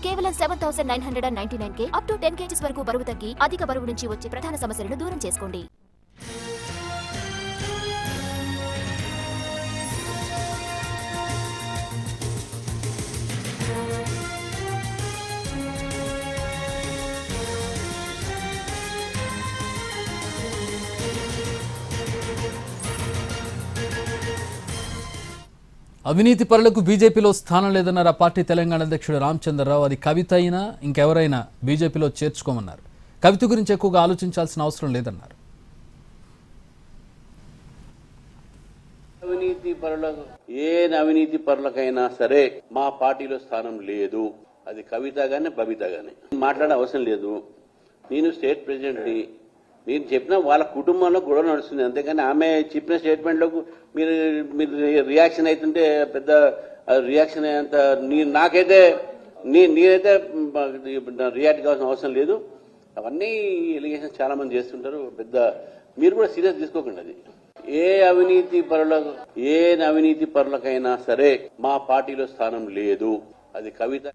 కేవలం 7,999 up to 10 kgs వరకు బరువు తగ్గి అధిక బరువు నుంచి వచ్చే ప్రధాన సమస్యలను దూరం చేసుకోండి. అవినీతి పరులకు బీజేపీలో స్థానం లేదన్నారు ఆ పార్టీ తెలంగాణ అధ్యక్షుడు రామచంద్రరావు. అది కవిత అయినా ఇంకెవరైనా బీజేపీలో చేర్చుకోమన్నారు. కవిత గురించి ఎక్కువగా ఆలోచించాల్సిన అవసరం లేదన్నారు. అవినీతి పరులకైనా సరే మా పార్టీలో స్థానం లేదు. అది కవిత గానీ బబిత గానీ మాట్లాడే అవసరం లేదు. నేను స్టేట్ ప్రెసిడెంట్ని. నేను చెప్పిన వాళ్ళ కుటుంబంలో గొడవ నడుస్తుంది, అంతేగాని ఆమె చెప్పిన స్టేట్మెంట్లకు మీరు రియాక్షన్ అవుతుంటే పెద్ద రియాక్షన్ అయ్యేంత నాకైతే నేనైతే రియాక్ట్ కావాల్సిన అవసరం లేదు. అవన్నీ ఎలిగేషన్ చాలా మంది చేస్తుంటారు, పెద్ద మీరు కూడా సీరియస్ తీసుకోకండి. అది ఏ అవినీతి పరులకైనా సరే మా పార్టీలో స్థానం లేదు. అది కవిత